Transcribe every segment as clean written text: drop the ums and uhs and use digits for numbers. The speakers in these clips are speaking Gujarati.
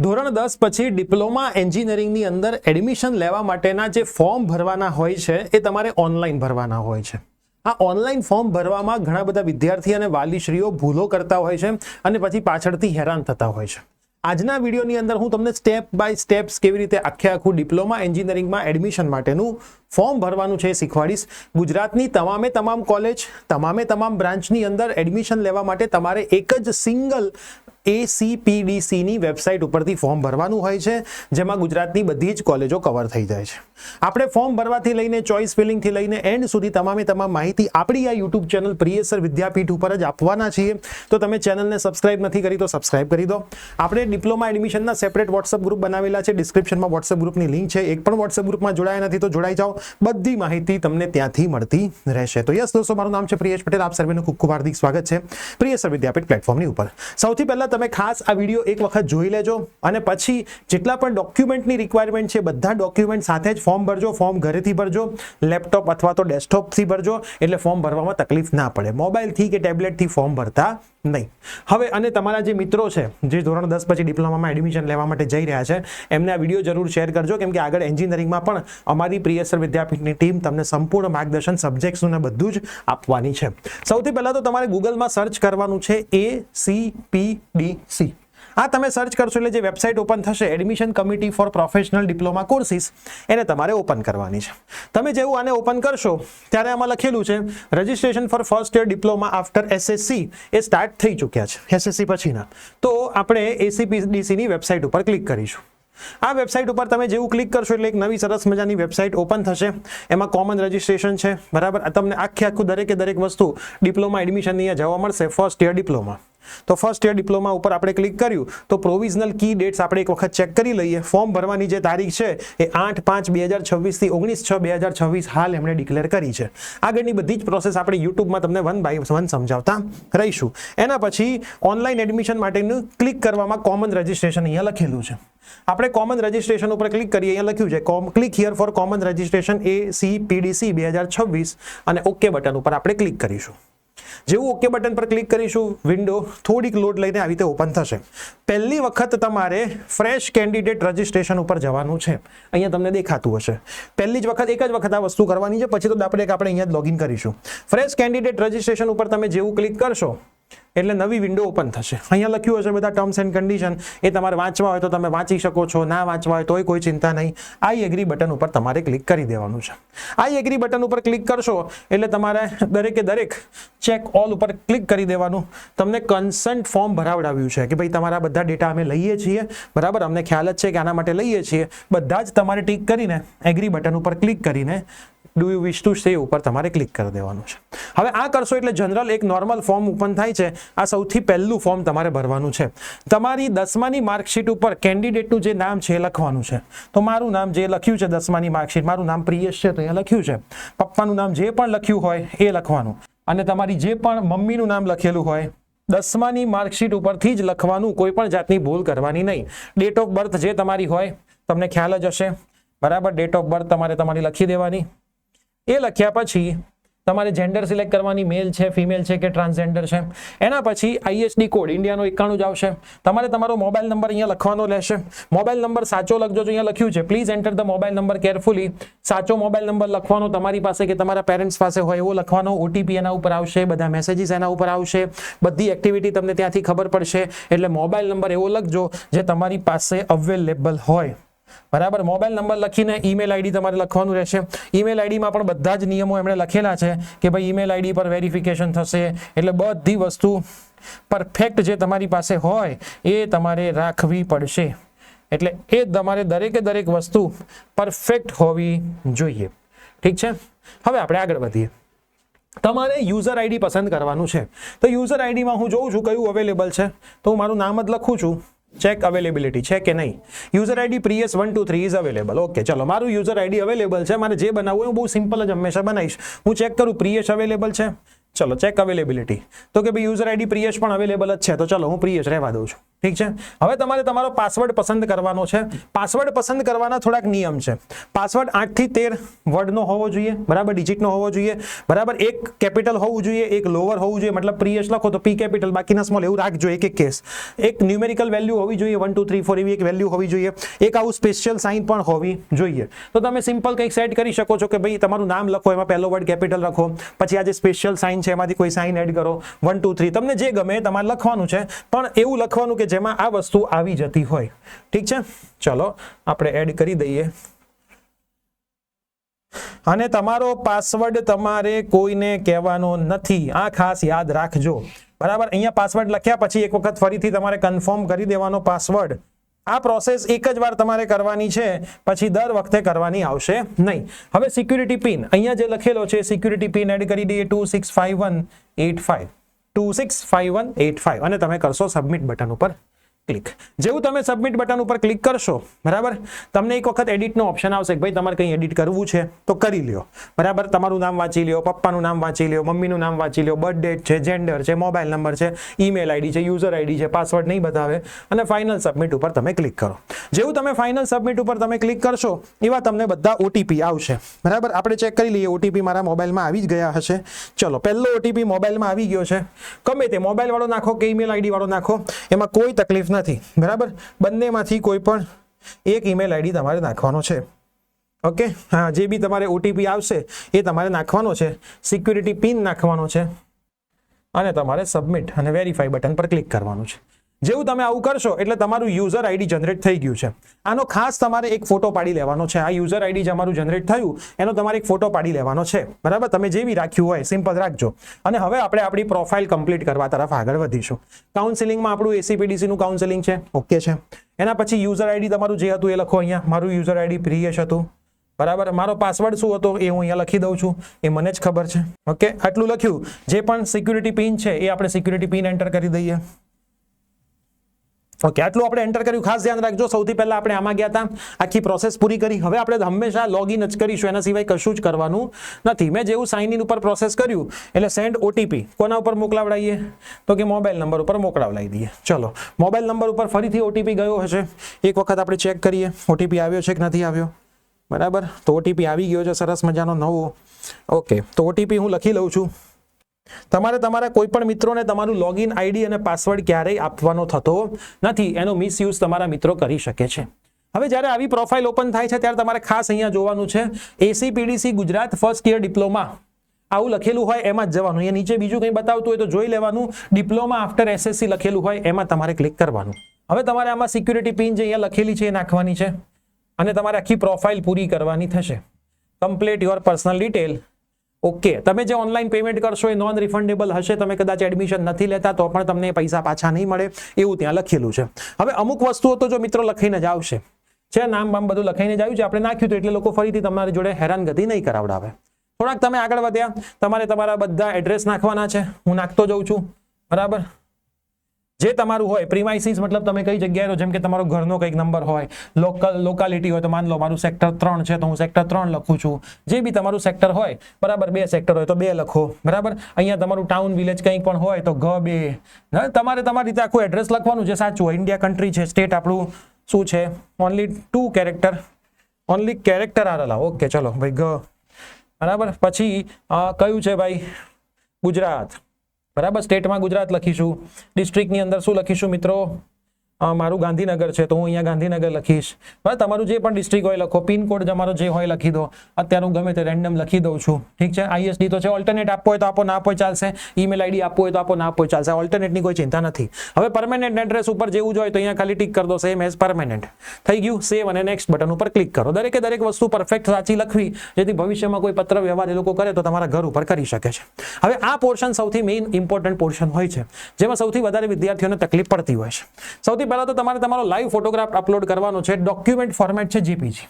ધોરણ 10 પછી ડિપ્લોમા એન્જિનિયરિંગની અંદર એડમિશન લેવા માટેના જે ફોર્મ ભરવાના હોય છે એ તમારે ઓનલાઈન ભરવાના હોય છે। આ ઓનલાઈન ફોર્મ ભરવામાં ઘણા બધા વિદ્યાર્થી અને વાલીશ્રીઓ ભૂલો કરતા હોય છે અને પછી પાછળથી હેરાન થતા હોય છે। આજના વિડીયોની અંદર હું તમને સ્ટેપ બાય સ્ટેપ્સ કેવી રીતે આખું ડિપ્લોમા એન્જિનિયરિંગમાં એડમિશન માટેનું ફોર્મ ભરવાનું છે શીખવાડીશ। ગુજરાતની તમામ કોલેજ તમામ બ્રાન્ચની અંદર એડમિશન લેવા માટે તમારે એક જ સિંગલ ACPDC ની વેબસાઇટ ઉપરથી ફોર્મ ભરવાનું હોય છે, જેમાં ગુજરાતની બધી જ કોલેજો કવર થઈ જાય છે। આપણે ફોર્મ ભરવાથી લઈને ચોઇસ ફિલિંગથી લઈને એન્ડ સુધી તમામ માહિતી આપણી આ યુટ્યુબ ચેનલ પ્રિયસર વિદ્યાપીઠ ઉપર જ આપવાના છીએ। તો તમે ચેનલને સબસ્ક્રાઇબ નથી કરી તો સબસ્ક્રાઇબ કરી દો। આપણે ડિપ્લોમા એડમિશનના સેપરેટ વોટ્સઅપ ગ્રુપ બનાવેલા છે, ડિસ્ક્રિપ્શનમાં વોટ્સઅપ ગ્રુપની લિંક છે। એક પણ વોટ્સઅપ ગ્રુપમાં જોડાયા નથી તો જોડાઈ જાઓ, બધી માહિતી તમને ત્યાંથી મળતી રહેશે। તો યસ દોસ્તો, મારું નામ છે પ્રિયેશ પટેલ, આપ સર્વેનું ખૂબ હાર્દિક સ્વાગત છે પ્રિયસર વિદ્યાપીઠ પ્લેટફોર્મની ઉપર। સૌથી પહેલા તમે ખાસ આ વિડીયો એક વખત જોઈ લેજો અને પછી જેટલા પણ ડોક્યુમેન્ટની રિક્વાયરમેન્ટ છે બધા ડોક્યુમેન્ટ સાથે જ ફોર્મ ભરજો। ફોર્મ ઘરેથી ભરજો, લેપટોપ અથવા તો ડેસ્કટોપથી ભરજો, એટલે ફોર્મ ભરવામાં તકલીફ ના પડે। મોબાઈલથી કે ટેબ્લેટથી ફોર્મ ભરતા નહીં। હવે અને તમારા જે મિત્રો છે જે ધોરણ 10 પછી ડિપ્લોમામાં એડમિશન લેવા માટે જઈ રહ્યા છે એમને આ વિડીયો જરૂર શેર કરજો, કેમ કે આગળ એન્જિનિયરિંગમાં પણ અમારી પ્રિયસર વિદ્યાપીઠની ટીમ તમને સંપૂર્ણ માર્ગદર્શન સબ્જેક્ટ્સનું ને બધું જ આપવાની છે। સૌથી પહેલા તો તમારે ગૂગલમાં સર્ચ કરવાનું છે ACPDC। આ તમે સર્ચ કરશો એટલે જે વેબસાઇટ ઓપન થશે admission committee four professional diploma courses, એને તમારે ઓપન કરવાની છે। તમે જેવું આને ઓપન કરશો ત્યારે આમાં લખેલું છે registration four first year diploma after SSC એ સ્ટાર્ટ થઈ ચૂક્યા છે SSC પછીના। તો આપણે ACPDC ની વેબસાઇટ ઉપર ક્લિક કરીશું। આ વેબસાઇટ ઉપર તમે જેવું ક્લિક કરશો એટલે એક નવી સરસ મજાની વેબસાઇટ ઓપન થશે। એમાં કોમન રજિસ્ટ્રેશન છે, બરાબર। તમને આખું દરેક વસ્તુ ડિપ્લોમા એડમિશનની અહીંયા જોવા મળશે। ફર્સ્ટ યર ડિપ્લોમા, તો ફર્સ્ટ યર ડિપ્લોમા ઉપર આપણે ક્લિક કર્યું તો પ્રોવિઝનલ કી ડેટ્સ આપણે એક વખત ચેક કરી લઈએ। ફોર્મ ભરવાની જે તારીખ છે એ 8/5/2026 થી 19/6/2026 હાલ એમણે ડિક્લેર કરી છે। આગળની બધી જ પ્રોસેસ આપણે યુટ્યુબમાં તમને 1 by 1 સમજાવતા રહીશું। એના પછી ઓનલાઈન એડમિશન માટેનું ક્લિક કરવામાં કોમન રજિસ્ટ્રેશન અહીંયા લખેલું છે। આપણે કોમન રજિસ્ટ્રેશન ઉપર ક્લિક કરીએ, અહીંયા લખ્યું છે click here for common registration ACPDC 2026 અને ઓકે બટન ઉપર આપણે ક્લિક કરીશું। જેવું ઓકે બટન પર ક્લિક કરીશું વિન્ડો થોડીક લોડ લઈને આવી રીતે ઓપન થશે। પહેલી વખત તમારે ફ્રેશ કેન્ડિડેટ રજિસ્ટ્રેશન ઉપર જવાનું છે। અહીંયા તમને દેખાતું હશે પહેલી જ વખત એક જ વખત આ વસ્તુ કરવાની છે, પછી તો આપણે અહીંયા જ લોગિન કરીશું। ફ્રેશ કેન્ડિડેટ રજિસ્ટ્રેશન ઉપર તમે જેવું ક્લિક કરશો એટલે નવી વિન્ડો ઓપન થશે। અહીંયા લખ્યું હશે બધા ટર્મ્સ એન્ડ કન્ડિશન, એ તમારે વાંચવા હોય તો તમે વાંચી શકો છો, ના વાંચવા હોય તોય કોઈ ચિંતા નહીં। આઈ એગ્રી બટન ઉપર તમારે ક્લિક કરી દેવાનું છે। આઈ એગ્રી બટન ઉપર ક્લિક કરશો એટલે તમારે દરેક ચેક ઓલ ઉપર ક્લિક કરી દેવાનું। તમને કન્સન્ટ ફોર્મ ભરાવડાવ્યું છે કે ભાઈ તમારા બધા ડેટા અમે લઈએ છીએ, બરાબર, અમને ખ્યાલ જ છે કે આના માટે લઈએ છીએ, બધા જ તમારે ટિક કરીને એગ્રી બટન ઉપર ક્લિક કરીને do you wish to save ઉપર તમારે ક્લિક કરી દેવાનું છે। હવે આ કરશો એટલે જનરલ એક નોર્મલ ફોર્મ ઓપન થાય છે। આ સૌથી પહેલું ફોર્મ તમારે ભરવાનું છે। તમારી 10માની માર્કશીટ ઉપર કેન્ડિડેટનું જે નામ છે એ લખવાનું છે। તો મારું નામ જે લખ્યું છે 10માની માર્કશીટ, મારું નામ પ્રિયેશ છે તો અહીંયા લખ્યું છે। પપ્પાનું નામ જે પણ લખ્યું હોય એ લખવાનું, અને તમારી જે પણ મમ્મીનું નામ લખેલું હોય 10માની માર્કશીટ ઉપરથી જ લખવાનું, કોઈ પણ જાતની ભૂલ કરવાની નહીં। ડેટ ઓફ બર્થ જે તમારી હોય તમને ખ્યાલ જ હશે, બરાબર, ડેટ ઓફ બર્થ તમારી લખી દેવાની। એ લખ્યા પછી તમારે જેન્ડર સિલેક્ટ કરવાની, મેલ છે, ફિમેલ છે કે ટ્રાન્સજેન્ડર છે। એના પછી ISD કોડ ઇન્ડિયાનો 91 જ આવશે। તમારે તમારો મોબાઈલ નંબર અહીંયા લખવાનો રહેશે। મોબાઈલ નંબર સાચો લખજો, અહીંયા લખ્યું છે please enter the mobile number carefully. સાચો મોબાઈલ નંબર લખવાનો, તમારી પાસે કે તમારા પેરેન્ટ્સ પાસે હોય એવો લખવાનો। OTP એના ઉપર આવશે, બધા મેસેજીસ એના ઉપર આવશે, બધી એક્ટિવિટી તમને ત્યાંથી ખબર પડશે। એટલે મોબાઈલ નંબર એવો લખજો જે તમારી પાસે અવેલેબલ હોય, બરાબર। મોબાઈલ નંબર લખીને ઈમેલ આઈડી તમારે લખવાનું રહેશે। ઈમેલ આઈડીમાં પણ બધા જ નિયમો એમણે લખેલા છે કે ભાઈ ઈમેલ આઈડી પર વેરિફિકેશન થશે, એટલે બધી વસ્તુ પરફેક્ટ જે તમારી પાસે હોય એ તમારે રાખવી પડશે। એટલે એ તમારે દરેક વસ્તુ પરફેક્ટ હોવી જોઈએ, ઠીક છે। હવે આપણે આગળ વધીએ। તમારે યુઝર આઈડી પસંદ કરવાનું છે। તો યુઝર આઈડીમાં હું જોઉં છું કયું અવેલેબલ છે, તો હું મારું નામ જ લખું છું। ચેક અવેલેબિલિટી છે કે નહીં। યુઝર આઈડી પ્રિયસ 123 ઇઝ અવેલેબલ। ઓકે, ચલો, મારું યુઝર આઈડી અવેલેબલ છે। મારે જે બનાવવું હું બહુ સિમ્પલ જ હંમેશા બનાવીશ। હું ચેક કરું પ્રિયસ અવેલેબલ છે, ચલો ચેક અવેલેબિલિટી, તો કે ભાઈ યુઝર આઈડી પ્રિયસ પણ અવેલેબલ જ છે, તો ચલો હું પ્રિયસ રહેવા દઉં છું। ઠીક છે. હવે તમારે તમારો પાસવર્ડ પસંદ કરવાનો છે. પાસવર્ડ પસંદ કરવાના થોડાક નિયમ છે. પાસવર્ડ 8 થી 13 વર્ડનો હોવો જોઈએ, બરાબર, ડિજિટનો હોવો જોઈએ, બરાબર. એક કેપિટલ હોવું જોઈએ, એક લોઅર હોવું જોઈએ, મતલબ પ્રિયસ લખો તો પી કેપિટલ, બાકીના સ્મોલ, એવું રાખજો એક એક કેસ. એક ન્યુમેરિકલ વેલ્યુ હોવી જોઈએ, 1 2 3 4 એવી એક વેલ્યુ હોવી જોઈએ. એક આવું સ્પેશિયલ સાઇન પણ હોવી જોઈએ. તો તમે સિમ્પલ કંઈક સેટ કરી શકો છો કે ભાઈ તમારું નામ લખો, એમાં પહેલો વર્ડ કેપિટલ રાખો, પછી આ જે સ્પેશિયલ સાઇન છે એમાંથી કોઈ સાઇન એડ કરો, 1 2 3 તમને જે ગમે તમારે લખવાનું છે, પણ એવું લખવાનું કે જેમાં આ વસ્તુ આવી જતી હોય. ઠીક છે. ચલો આપણે એડ કરી દઈએ. અને તમારો પાસવર્ડ તમારે કોઈને કહેવાનો નથી, આ ખાસ યાદ રાખજો, બરાબર. અહીંયા પાસવર્ડ લખ્યા પછી એક વખત ફરીથી તમારે કન્ફર્મ કરી દેવાનો પાસવર્ડ. આ પ્રોસેસ એક જ વાર તમારે કરવાની છે, પછી દર વખતે કરવાની આવશે નહીં. હવે સિક્યુરિટી પિન અહીંયા જે લખેલો છે સિક્યુરિટી પિન એડ કરી દઈએ 265185 265185 અને તમે કરશો સબમિટ બટન ઉપર ક્લિક. જેવું તમે સબમિટ બટન ઉપર ક્લિક કરશો, બરાબર, તમને એક વખત એડિટનો ઓપ્શન આવશે કે ભાઈ તમારે કંઈ એડિટ કરવું છે તો કરી લ્યો, બરાબર. તમારું નામ વાંચી લ્યો, પપ્પાનું નામ વાંચી લ્યો, મમ્મીનું નામ વાંચી લ્યો, બર્થ ડેટ છે, જેન્ડર છે, મોબાઈલ નંબર છે, ઈમેલ આઈડી છે, યુઝર આઈડી છે, પાસવર્ડ નહીં બતાવે, અને ફાઇનલ સબમિટ ઉપર તમે ક્લિક કરો. જેવું તમે ફાઇનલ સબમિટ ઉપર તમે ક્લિક કરશો એવા તમને બધા ઓટીપી આવશે, બરાબર. આપણે ચેક કરી લઈએ, ઓટીપી મારા મોબાઈલમાં આવી જ ગયા હશે. ચલો, પહેલો ઓટીપી મોબાઈલમાં આવી ગયો છે. ગમે તે મોબાઈલ વાળો નાખો કે ઈમેલ આઈડી વાળો નાખો, એમાં કોઈ તકલીફ નથી, બરાબર. બંનેમાંથી કોઈ પણ એક ઈમેલ આઈડી તમારે નાખવાનો છે. ઓકે, હા, જે બી તમારે ઓટીપી આવશે એ તમારે નાખવાનો છે, સિક્યુરિટી પિન નાખવાનો છે, અને તમારે સબમિટ અને વેરીફાઈ બટન પર ક્લિક કરવાનું છે. જેવું તમે આવું કરશો એટલે તમારું યુઝર આઈડી જનરેટ થઈ ગયું છે. આનો ખાસ તમારે એક ફોટો પાડી લેવાનો છે. આ યુઝર આઈડી જે અમારું જનરેટ થયું એનો તમારે એક ફોટો પાડી લેવાનો છે, બરાબર. તમે જેવી રાખ્યું હોય સિમ્પલ રાખજો. અને હવે આપણે આપણી પ્રોફાઇલ કમ્પ્લીટ કરવા તરફ આગળ વધીશું. કાઉન્સેલિંગમાં આપણું એસીપીડીસી નું કાઉન્સેલિંગ છે, ઓકે છે. એના પછી યુઝર આઈડી તમારું જે હતું એ લખો. અહીંયા મારું યુઝર આઈડી પ્રિયેશ હતું, બરાબર. મારો પાસવર્ડ શું હતો એ હું અહીંયા લખી દઉં છું, એ મને જ ખબર છે. ઓકે, આટલું લખ્યું. જે પણ સિક્યુરિટી પિન છે એ આપણે સિક્યુરિટી પિન એન્ટર કરી દઈએ. ઓકે, આટલું આપણે એન્ટર કર્યું. ખાસ ધ્યાન રાખજો, સૌથી પહેલા આપણે આમાં ગયા હતા, આખી પ્રોસેસ પૂરી કરી. હવે આપણે હંમેશા લોગિન જ કરીશું, એના સિવાય કશું જ કરવાનું નથી. મેં જેવું સાઇન ઇન ઉપર પ્રોસેસ કર્યું એટલે સેન્ડ ઓટીપી કોના ઉપર મોકલાવડાવીએ તો કે મોબાઈલ નંબર ઉપર મોકલાવડાવી દઈએ. ચલો, મોબાઈલ નંબર ઉપર ફરીથી ઓટીપી ગયો હશે, એક વખત આપણે ચેક કરીએ ઓટીપી આવ્યો છે કે નથી આવ્યો, બરાબર. તો ઓટીપી આવી ગયો છે, સરસ મજાનો નવો. ઓકે, તો ઓટીપી હું લખી લઉં છું. તમારે તમારા કોઈ પણ મિત્રોને તમારું લોગિન આઈડી અને પાસવર્ડ ક્યારેય આપવાનો થતો નથી, એનો મિસયુઝ તમારા મિત્રો કરી શકે છે. હવે જ્યારે આવી પ્રોફાઇલ ઓપન થાય છે ત્યારે તમારે ખાસ અહીંયા જોવાનું છે એસીપીડીસી ગુજરાત ફર્સ્ટ યર ડિપ્લોમા આવું લખેલું હોય એમાં જ જવાનું. અહીંયા નીચે બીજું કંઈ બતાવતું હોય તો જોઈ લેવાનું. ડિપ્લોમા આફ્ટર એસએસસી લખેલું હોય એમાં તમારે ક્લિક કરવાનું. હવે તમારે આમાં સિક્યુરિટી પિન જે અહીંયા લખેલી છે એ નાખવાની છે, અને તમારે આખી પ્રોફાઇલ પૂરી કરવાની થશે. Complete your personal detail. Okay, તમે જે ઓનલાઈન પેમેન્ટ કરશો એ નોન રિફંડેબલ હશે. તમે કદાચ એડમિશન નથી લેતા તો પણ તમને પૈસા પાછા નહીં મળે, એવું ત્યાં લખેલું છે. હવે અમુક વસ્તુઓ તો જો મિત્રો લખીને જ આવશે છે, નામ બામ બધું લખાઈને જ આવ્યું છે. આપણે નાખ્યું તો એટલે લોકો ફરીથી તમારી જોડે હેરાનગતિ નહીં કરાવડાવે. થોડાક તમે આગળ વધ્યા, તમારે તમારા બધા એડ્રેસ નાખવાના છે. હું નાખતો જઉં છું, બરાબર. જે તમારું હોય પ્રીમાઇસીસ, મતલબ તમે કઈ જગ્યાએ, જેમ કે તમારો ઘરનો કંઈક નંબર હોય, લોકાલિટી હોય તો માન લો મારું સેક્ટર 3 છે તો હું સેક્ટર 3 લખું છું. જે બી તમારું સેક્ટર હોય, બરાબર, 2 સેક્ટર હોય તો 2 લખો, બરાબર. અહીંયા તમારું ટાઉન વિલેજ કંઈક પણ હોય તો G2. તમારે તમારી રીતે આખું એડ્રેસ લખવાનું છે, સાચું હોય. ઇન્ડિયા કન્ટ્રી છે, સ્ટેટ આપણું શું છે, ઓનલી 2 કેરેક્ટર, ઓનલી કેરેક્ટર આ અલાવ. ઓકે, ચલો ભાઈ G, બરાબર. પછી કયું છે ભાઈ, ગુજરાત, બરાબર. સ્ટેટમાં ગુજરાત લખીશું. ડિસ્ટ્રિક્ટની અંદર શું લખીશું મિત્રો, મારું ગાંધીનગર છે તો હું અહીંયા ગાંધીનગર લખીશ. બરાબર, તમારું જે પણ ડિસ્ટ્રિક્ટ હોય લખો. પિનકોડ તમારો જે હોય લખી દો. અત્યારે હું ગમે તે રેન્ડમ લખી દઉં છું, ઠીક છે. આઈએસડી તો છે, ઓલ્ટરનેટ આપવો હોય તો આપો, ના આપો ચાલશે. ઈમેલ આઈડી આપવો હોય તો આપો, ના આપો ચાલશે. ઓલ્ટરનેટની કોઈ ચિંતા નથી. હવે પરમેનન્ટ એડ્રેસ ઉપર જેવું જ હોય તો અહીંયા ખાલી ટીક કરી દો, સેમ એઝ પરમેનન્ટ. થઈ ગયું. સેવ અને નેક્સ્ટ બટન ઉપર ક્લિક કરો. દરેકે દરેક વસ્તુ પરફેક્ટ સાચી લખવી, જેથી ભવિષ્યમાં કોઈ પત્ર વ્યવહાર એ લોકો કરે તો તમારા ઘર ઉપર કરી શકે છે. હવે આ પોર્શન સૌથી મેઇન ઇમ્પોર્ટન્ટ પોર્શન હોય છે, જેમાં સૌથી વધારે વિદ્યાર્થીઓને તકલીફ પડતી હોય છે. સૌથી પહેલા તો તમારે તમારો લાઈવ ફોટોગ્રાફ અપલોડ કરવાનો છે. ડોક્યુમેન્ટ ફોર્મેટ છે જેપીજી,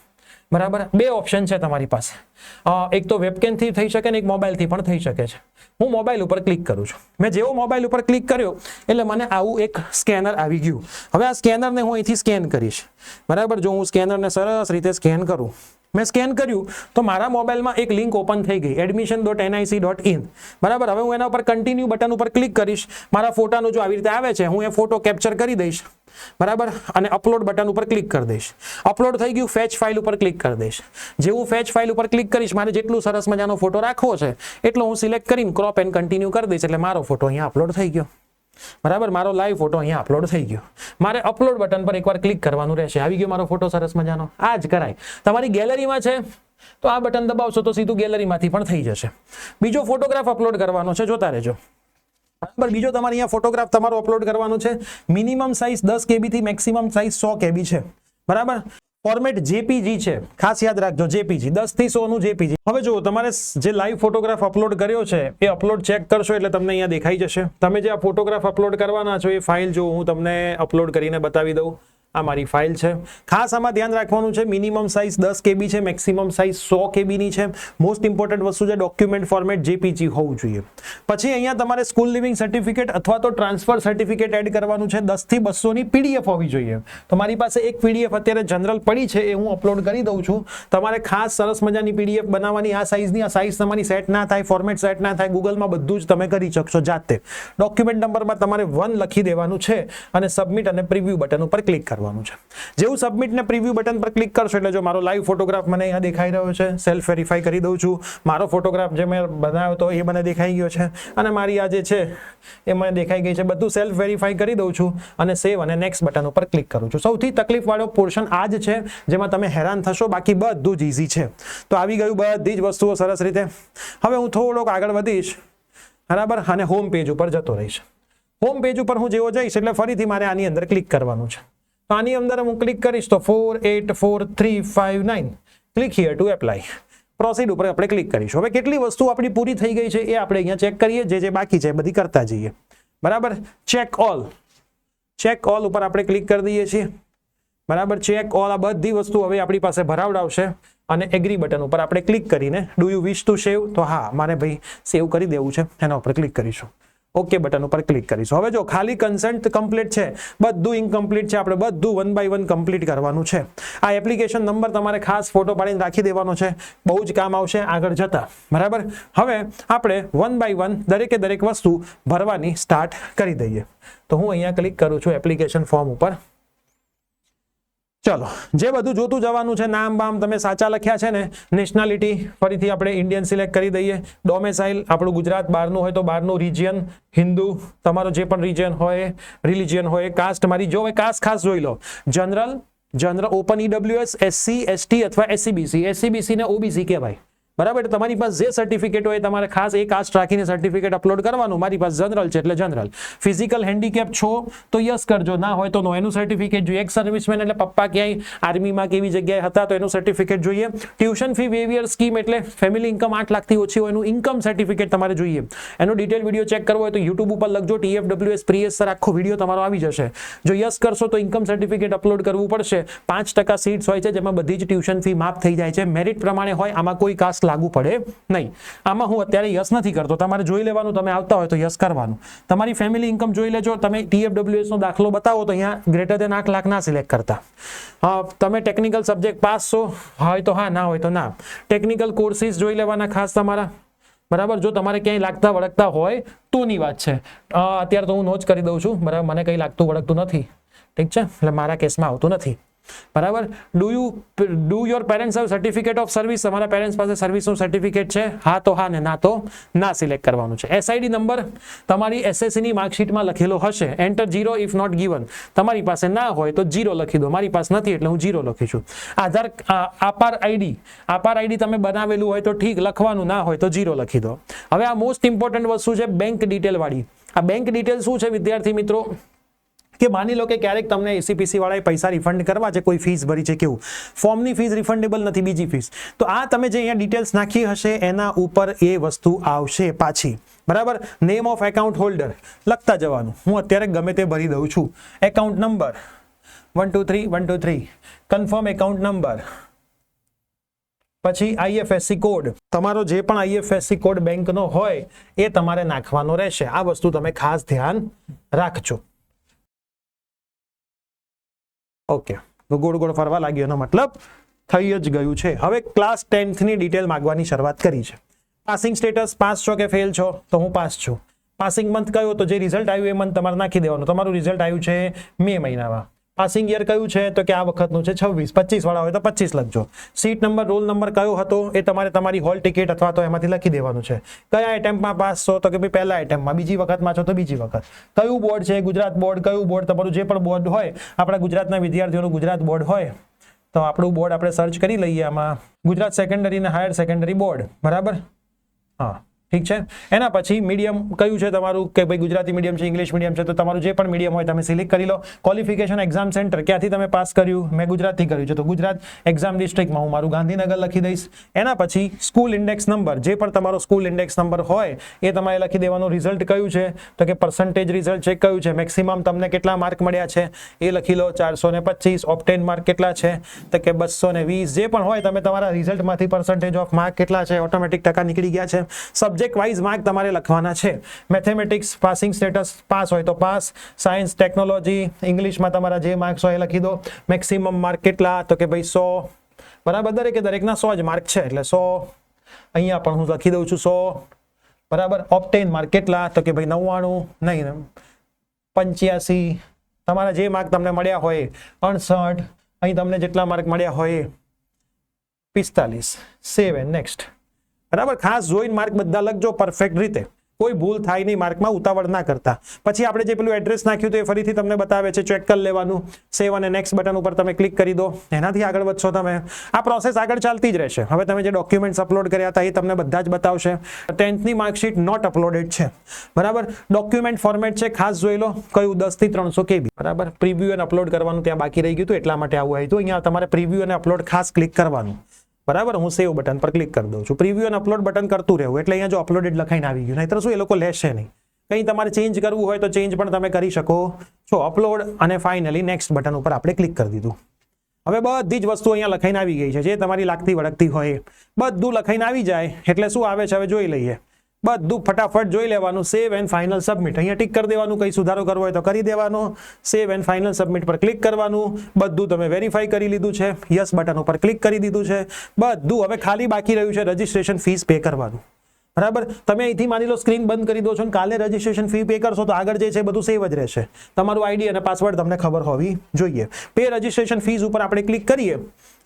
બરાબર. 2 ઓપ્શન છે તમારી પાસે. એક તો વેબકેમ થી થઈ શકે ને એક મોબાઈલ થી પણ થઈ શકે છે. હું મોબાઈલ ઉપર ક્લિક કરું છું. મેં જેવો મોબાઈલ ઉપર ક્લિક કર્યો એટલે મને આવું એક સ્કેનર આવી ગયું. હવે આ સ્કેનરને હું અહીંથી સ્કેન કરીશ, બરાબર. જો હું સ્કેનરને સરસ રીતે સ્કેન કરું, મેં સ્કેન કર્યું તો મારા મોબાઈલમાં એક લિંક ઓપન થઈ ગઈ admission.nic.in. બરાબર. હવે હું એના ઉપર કન્ટિન્યુ બટન ઉપર ક્લિક કરીશ. મારા ફોટાનો જો આવી રીતે આવે છે હું એ ફોટો કેપ્ચર કરી દઈશ. બરાબર. અને અપલોડ બટન ઉપર ક્લિક કરી દઈશ. અપલોડ થઈ ગયું, ફેચ ફાઇલ ઉપર ક્લિક કરી દઈશ. જેવું ફેચ ફાઇલ ઉપર ક્લિક કરીશ, મારે જેટલું સરસ મજાનો ફોટો રાખવો છે એટલો હું સિલેક્ટ કરીને ક્રોપ એન્ડ કન્ટિન્યુ કરી દઈશ. એટલે મારો ફોટો અહીંયા અપલોડ થઈ ગયો. બરાબર. મારો લાઈવ ફોટો અહીંયા અપલોડ થઈ ગયો. મારે અપલોડ બટન પર એકવાર ક્લિક કરવાનું રહેશે. આવી ગયો મારો ફોટો સરસ મજાનો. આ જ કરાય. તમારી ગેલેરીમાં છે તો આ બટન દબાવશો તો સીધું ગેલેરીમાંથી પણ થઈ જશે. બીજો ફોટોગ્રાફ અપલોડ કરવાનો છે, જોતા રહેજો. બરાબર. બીજો તમારે અહીંયા ફોટોગ્રાફ તમારો અપલોડ કરવાનો છે. મિનિમમ સાઇઝ 10 KB થી મેક્સિમમ સાઇઝ 100 KB છે. બરાબર. ફોર્મેટ JPG છે, ખાસ યાદ રાખજો. JPG 10 થી 100 નું JPG. હવે જો તમારે જે લાઈવ ફોટોગ્રાફ અપલોડ કર્યો છે એ અપલોડ ચેક કરશો એટલે તમને અહીંયા દેખાઈ જશે. તમે જે આ ફોટોગ્રાફ અપલોડ કરવાના છો એ ફાઇલ જો હું તમને અપલોડ કરીને બતાવી દઉં. આ મારી ફાઇલ છે. ખાસ આમાં ધ્યાન રાખવાનું છે, મિનિમમ સાઇઝ 10 KB છે, મેક્સિમમ સાઇઝ 100 KB ની છે. મોસ્ટ ઇમ્પોર્ટન્ટ વસ્તુ છે ડોક્યુમેન્ટ ફોર્મેટ JPG હોવું જોઈએ. પછી અહીંયા તમારે સ્કૂલ લિવિંગ સર્ટિફિકેટ અથવા તો ટ્રાન્સફર સર્ટિફિકેટ એડ કરવાનું છે. 10 થી 200 ની PDF હોવી જોઈએ. તો મારી પાસે એક PDF અત્યારે જનરલ પડી છે, એ હું અપલોડ કરી દઉં છું. તમારે ખાસ સરસ મજાની PDF બનાવવાની. આ સાઇઝની, આ સાઇઝ તમારી સેટ ના થાય, ફોર્મેટ સેટ ના થાય, ગૂગલમાં બધું જ તમે કરી શકશો જાતે. ડોક્યુમેન્ટ નંબરમાં તમારે 1 લખી દેવાનું છે અને સબમિટ અને પ્રિવ્યુ બટન ઉપર ક્લિક કરવાનું છે. જેવું સબમિટ ને પ્રિવ્યુ બટન પર ક્લિક કરશો એટલે જો મારો લાઈવ ફોટોગ્રાફ મને અહીંયા દેખાઈ રહ્યો છે. સેલ્ફ વેરીફાઈ કરી દઉં છું. મારો ફોટોગ્રાફ જે મેં બનાવ્યો હતો એ મને દેખાઈ ગયો છે અને મારી આ જે છે એ મને દેખાઈ ગઈ છે. બધું સેલ્ફ વેરીફાઈ કરી દઉં છું અને સેવ અને નેક્સ્ટ બટન ઉપર ક્લિક કરું છું. સૌથી તકલીફ વાળો પોર્શન આ જ છે જેમાં તમે હેરાન થશો, બાકી બધું જ ઈઝી છે. તો આવી ગયું બધી જ વસ્તુઓ સરસ રીતે. હવે હું થોડોક આગળ વધીશ. બરાબર. અને હોમ પેજ ઉપર જતો રહીશ. હોમ પેજ ઉપર હું જેવો જઈશ એટલે ફરીથી મારે આની અંદર ક્લિક કરવાનું છે. તો આની અંદર હું ક્લિક કરીશ તો 484359 click here to apply. Proceed ઉપર આપણે ક્લિક કરીશું. હવે કેટલી વસ્તુ આપણી પૂરી થઈ ગઈ છે એ આપણે અહીંયા ચેક કરીએ. જે બાકી છે બધી કરતા જઈએ. બરાબર. ચેક ઓલ ઉપર આપણે ક્લિક કરી દઈએ છીએ. બરાબર. Check all. આ બધી વસ્તુ હવે આપણી પાસે ભરાવડાવશે અને એગ્રી બટન ઉપર આપણે ક્લિક કરીને do you wish to save, તો હા મારે ભાઈ સેવ કરી દેવું છે, એના ઉપર ક્લિક કરીશું. ઓકે બટન ઉપર ક્લિક કરીશું. હવે જો ખાલી કન્સેન્ટ કમ્પ્લીટ છે, બધું ઇનકમ્પ્લીટ છે. આપણે બધું 1 બાય 1 કમ્પ્લીટ કરવાનું છે. આ એપ્લિકેશન નંબર તમારે ખાસ ફોટો પાડીને રાખી દેવાનો છે, બહુ જ કામ આવશે આગળ જતા. બરાબર. હવે આપણે 1 બાય 1 દરેકે દરેક વસ્તુ ભરવાની સ્ટાર્ટ કરી દઈએ. તો હું અહીંયા ક્લિક કરું છું એપ્લિકેશન ફોર્મ ઉપર. ચલો, જે બધું જોતું જવાનું છે, નામ બામ તમે સાચા લખ્યા છે ને. નેશનાલિટી ફરીથી આપણે ઇન્ડિયન સિલેક્ટ કરી દઈએ. ડોમેસાઇલ આપણું ગુજરાત, બહારનું હોય તો બહારનું. રિજિયન હિન્દુ, તમારો જે પણ રિજિયન હોય, રિલિજિયન હોય. કાસ્ટ મારી જો કાસ્ટ ખાસ જોઈ લો. General open EWS, SC, ST અથવા SCBC ને OBC કહેવાય. બરાબર. તમારી પાસે જે સર્ટિફિકેટ હોય તમારે ખાસ એક કાસ્ટ રાખીને સર્ટિફિકેટ અપલોડ કરવાનું. મારી પાસે જનરલ છે એટલે જનરલ. ફિઝિકલ હેન્ડીકેપ છો તો યસ કરજો, ના હોય તો નો. એનું સર્ટિફિકેટ જોઈએ. એક સર્વિસમેન એટલે પપ્પા ક્યાંય આર્મીમાં કેવી જગ્યાએ હતા તો એનું સર્ટિફિકેટ જોઈએ. ટ્યુશન ફી વેવિયર સ્કીમ એટલે ફેમિલી ઇન્કમ 8 લાખથી ઓછી હોય એનું ઇન્કમ સર્ટિફિકેટ તમારે જોઈએ. એનો ડિટેલ વિડીયો ચેક કરવો હોય તો યુટ્યુબ ઉપર લખજો TFWS પ્રિયસ સર, આખો વિડીયો તમારો આવી જશે. જો યસ કરશો તો ઇન્કમ સર્ટિફિકેટ અપલોડ કરવું પડશે. 5% સીટ્સ હોય છે જેમાં બધી જ ટ્યુશન ફી માફ થઈ જાય છે. મેરિટ પ્રમાણે હોય, આમાં કોઈ કાસ્ટ લાગુ પડે નહીં. આમાં હું અત્યારે યસ નથી કરતો, તમારે જોઈ લેવાનું. તમે આવતા હોય તો યસ કરવાનું. તમારી ફેમિલી ઇન્કમ જોઈ લેજો. તમે TFWS નો દાખલો બતાવો તો અહીંયા ગ્રેટર દેન 8 લાખ ના સિલેક્ટ કરતા. તમે ટેકનિકલ સબ્જેક્ટ પાસ છો હોય તો હા, ના હોય તો ના. ટેકનિકલ કોર્સિસ જોઈ લેવાના ખાસ તમારા. બરાબર. જો તમારે ક્યાંય લાગતા વળગતા હોય તોની વાત છે. અત્યારે તો હું નો જ કરી દઉં છું. બરાબર. મને કંઈ લાગતું વળગતું નથી. ઠીક છે. એટલે મારા કેસમાં આવતું નથી. બરાબર. Do your parents have certificate of service. તમારા પેરેન્ટ્સ પાસે સર્વિસનું સર્ટિફિકેટ છે? હા તો હા ને ના તો ના સિલેક્ટ કરવાનું છે. SID નંબર તમારી SSC ની માર્કશીટમાં લખેલો હશે. Enter 0 if not given. તમારી પાસે ના હોય તો 0 લખી દો. મારી પાસે નથી એટલે હું 0 લખીશું. આપાર ID તમે બનાવેલું હોય તો ઠીક, લખવાનું ના હોય તો 0 લખી દો. હવે આ મોસ્ટ ઇમ્પોર્ટન્ટ વસ્તુ છે બેંક ડિટેલ વાળી. આ બેંક ડિટેલ શું છે વિદ્યાર્થી મિત્રો? કે માની લો કે ક્યારેક તમને ACPC વાળાએ પૈસા રિફંડ કરવા છે, કોઈ ફીસ ભરી છે, કેવું ફોર્મની ફીસ રિફંડેબલ નથી, બીજી ફીસ, તો આ તમે જે અહીંયા ડિટેલ્સ નાખી હશે એના ઉપર એ વસ્તુ આવશે પાછી. બરાબર. નેમ ઓફ એકાઉન્ટ હોલ્ડર લખતા જવાનું. હું અત્યારે ગમે તે ભરી દઉં છું. Account number 123 confirm account number, પછી IFSC કોડ. તમારો જે પણ IFSC કોડ બેંકનો હોય એ તમારે નાખવાનો રહેશે. આ વસ્તુ તમે ખાસ ધ્યાન રાખજો. ઓકે. તો ગોળ ગોળ ફરવા લાગ્યો એનો મતલબ થઈ જ ગયું છે. હવે ક્લાસ 10th ની ડિટેલ માંગવાની શરૂઆત કરી છે. પાસિંગ સ્ટેટસ પાસ છો કે ફેલ છો? તો હું પાસ છું. પાસિંગ મંથ કયો? તો જે રિઝલ્ટ આવ્યું એ મંથ તમારે નાખી દેવાનું. તમારું રિઝલ્ટ આવ્યું છે મે મહિનામાં. પાસિંગ યર કયું છે? તો કે આ વખતનું છે 26. 25 વાળા હોય તો 25 લખજો. સીટ નંબર રોલ નંબર કયો હતો એ તમારે તમારી હોલ ટિકિટ અથવા તો એમાંથી લખી દેવાનું છે. કયા એટેમ્પમાં પાસ છો? તો કે ભાઈ પહેલા એટેમ્પમાં. બીજી વખતમાં છો તો બીજી વખત. કયું બોર્ડ છે? ગુજરાત બોર્ડ. કયું બોર્ડ? તમારું જે પણ બોર્ડ હોય, આપણા ગુજરાતના વિદ્યાર્થીઓનું ગુજરાત બોર્ડ હોય તો આપણું બોર્ડ આપણે સર્ચ કરી લઈએ આમાં. ગુજરાત સેકન્ડરી અને હાયર સેકન્ડરી બોર્ડ. બરાબર, હા ઠીક છે. એના પછી મીડિયમ કયું છે તમારું, કે ભાઈ ગુજરાતી મીડિયમ છે, ઇંગ્લિશ મીડિયમ છે, તો તમારું જે પણ મીડિયમ હોય તમે સિલેક્ટ કરી લો. ક્વોલિફિકેશન એક્ઝામ સેન્ટર ક્યાંથી તમે પાસ કર્યું? મેં ગુજરાતથી કર્યું છે તો ગુજરાત એક્ઝામ ડિસ્ટ્રિક્ટમાં હું મારું ગાંધીનગર લખી દઈશ. એના પછી સ્કૂલ ઇન્ડેક્સ નંબર, જે પણ તમારો સ્કૂલ ઇન્ડેક્સ નંબર હોય એ તમારે લખી દેવાનો. રિઝલ્ટ કયું છે? તો કે પર્સન્ટેજ રિઝલ્ટ ચેક કયું છે? મેક્સિમમ તમને કેટલા માર્ક મળ્યા છે એ લખી લો. 425. ઓપ્ટેન માર્ક કેટલા છે? તો કે 220. જે પણ હોય તમે તમારા રિઝલ્ટમાંથી પર્સન્ટેજ ઓફ માર્ક કેટલા છે, ઓટોમેટિક ટકા નીકળી ગયા છે. સબ્જેક્ટ વાઇઝ માર્ક તમારે લખવાના છે. મેથેમેટિક્સ પાસિંગ સ્ટેટસ પાસ હોય તો પાસ. સાયન્સ, ટેકનોલોજી, ઇંગ્લિશમાં તમારા જે માર્ક્સ હોય એ લખી દો. મેક્સિમમ માર્ક કેટલા? તો કે ભાઈ 100. બરાબર, દરેકના 100 જ માર્ક છે એટલે 100. અહીંયા પણ હું લખી દઉં છું 100. બરાબર. ઓપ્ટેન માર્ક કેટલા? તો કે ભાઈ 99 નહીં 85. તમારા જે માર્ક તમને મળ્યા હોય 68. અહીં તમને જેટલા માર્ક મળ્યા હોય 45. Save and next. બરાબર, ખાસ જોઈને માર્ક બધા લખજો પરફેક્ટ રીતે. કોઈ ભૂલ થાય નહીં, માર્કમાં ઉતાવળ ના કરતા. પછી આપણે જે પેલું એડ્રેસ નાખ્યું તો એ ફરીથી તમને બતાવે છે, ચેક કરી લેવાનું. સેવ અને નેક્સ્ટ બટન ઉપર તમે ક્લિક કરી દો. એનાથી આગળ વધશો તમે. આ પ્રોસેસ આગળ ચાલતી જ રહેશે. હવે તમે જે ડોક્યુમેન્ટ્સ અપલોડ કર્યા હતા એ તમને બધા જ બતાવશે. 10th ની માર્કશીટ નોટ અપલોડેડ છે. બરાબર, ડોક્યુમેન્ટ ફોર્મેટ છે, ખાસ જોઈ લો કયું 10 થી 300 KB. બરાબર, પ્રીવ્યુ અને અપલોડ કરવાનું ત્યાં બાકી રહી ગયું હતું એટલા માટે આવું આવ્યું હતું. અહીંયા તમારે પ્રીવ્યુ અને અપલોડ ખાસ ક્લિક કરવાનું. બરાબર, હું સેવ બટન પર ક્લિક કરી દઉં છું. પ્રીવ્યુ અને અપલોડ બટન કરતું રહેવું એટલે અહીંયા જો અપલોડેડ લખાઈને આવી ગયું, નહીતર શું એ લોકો લેશે નહીં. કંઈ તમારે ચેન્જ કરવું હોય તો ચેન્જ પણ તમે કરી શકો છો. અપલોડ અને ફાઇનલી નેક્સ્ટ બટન ઉપર આપણે ક્લિક કરી દીધું. હવે બધી જ વસ્તુ અહીંયા લખાઈને આવી ગઈ છે, જે તમારી લાગતી વળગતી હોય બધું લખાઈને આવી જાય એટલે શું આવે છે હવે જોઈ લઈએ. બધું ફટાફટ જોઈ લેવાનું. Save and final submit. અહીંયા ટિક કરી દેવાનું. કંઈ સુધારો કરવો હોય તો કરી દેવાનો. સેવ એન્ડ ફાઇનલ સબમિટ પર ક્લિક કરવાનું. બધું તમે વેરીફાઈ કરી લીધું છે. યસ બટન ઉપર ક્લિક કરી દીધું છે. બધું હવે ખાલી બાકી રહ્યું છે રજીસ્ટ્રેશન ફીસ પે કરવાનું. બરાબર, તમે અહીંથી માની લો સ્ક્રીન બંધ કરી દો છો અને કાલે રજીસ્ટ્રેશન ફી પે કરશો તો આગળ જે છે બધું સેવ જ રહેશે. તમારું આઈડી અને પાસવર્ડ તમને ખબર હોવી જોઈએ. પે રજીસ્ટ્રેશન ફીસ ઉપર આપણે ક્લિક કરીએ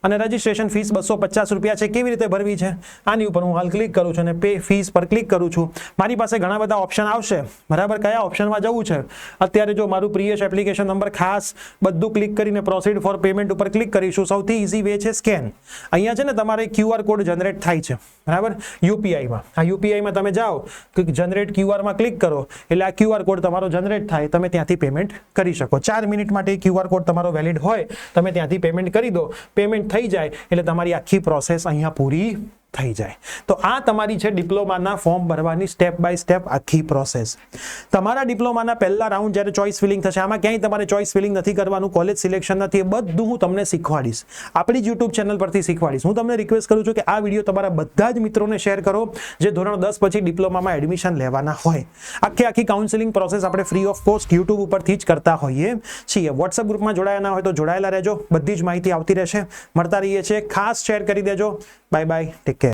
અને રજીસ્ટ્રેશન ફીસ 250 રૂપિયા છે. કેવી રીતે ભરવી છે આની ઉપર હું હાલ ક્લિક કરું છું અને પે ફીસ પર ક્લિક કરું છું. મારી પાસે ઘણા બધા ઓપ્શન આવશે. બરાબર, કયા ઓપ્શનમાં જવું છે? અત્યારે જો મારું પ્રિયેશ એપ્લિકેશન નંબર ખાસ બધું ક્લિક કરીને પ્રોસીડ ફોર પેમેન્ટ ઉપર ક્લિક કરીશું. સૌથી ઇઝી વે છે સ્કેન. અહીંયા છે ને તમારે QR કોડ જનરેટ થાય છે. બરાબર, યુપીઆઈમાં. આ યુપીઆઈમાં તમે જાઓ જનરેટ QR ક્લિક કરો એટલે આ QR કોડ તમારો જનરેટ થાય. તમે ત્યાંથી પેમેન્ટ કરી શકો. 4 મિનિટ માટે QR કોડ તમારો વેલિડ હોય. તમે ત્યાંથી પેમેન્ટ કરી દો. પેમેન્ટ થઈ જાય એટલે તમારી આખી પ્રોસેસ અહીંયા પૂરી થઈ જાય. તો આ તમારી છે ડિપ્લોમાના ફોર્મ ભરવાની સ્ટેપ બાય સ્ટેપ આખી પ્રોસેસ. તમારા ડિપ્લોમાના પહેલા રાઉન્ડ જ્યારે ચોઇસ ફિલિંગ થશે, આમાં ક્યાંય તમારે ચોઇસ ફિલિંગ નથી કરવાનું, કોલેજ સિલેક્શન નથી, એ બધું હું તમને શીખવાડીશ. આપણી જ યુટ્યુબ ચેનલ પરથી શીખવાડીશ. હું તમને રિક્વેસ્ટ કરું છું કે આ વિડીયો તમારા બધા જ મિત્રોને શેર કરો જે ધોરણ 10 પછી ડિપ્લોમામાં એડમિશન લેવાના હોય. આખી કાઉન્સેલિંગ પ્રોસેસ આપણે ફ્રી ઓફ કોસ્ટ યુટ્યુબ ઉપરથી જ કરતા હોઈએ છીએ. વોટ્સઅપ ગ્રુપમાં જોડાયા ના હોય તો જોડાયેલા રહેજો. બધી જ માહિતી આવતી રહેશે. મળતા રહીએ છીએ. ખાસ શેર કરી દેજો. Bye bye, take care.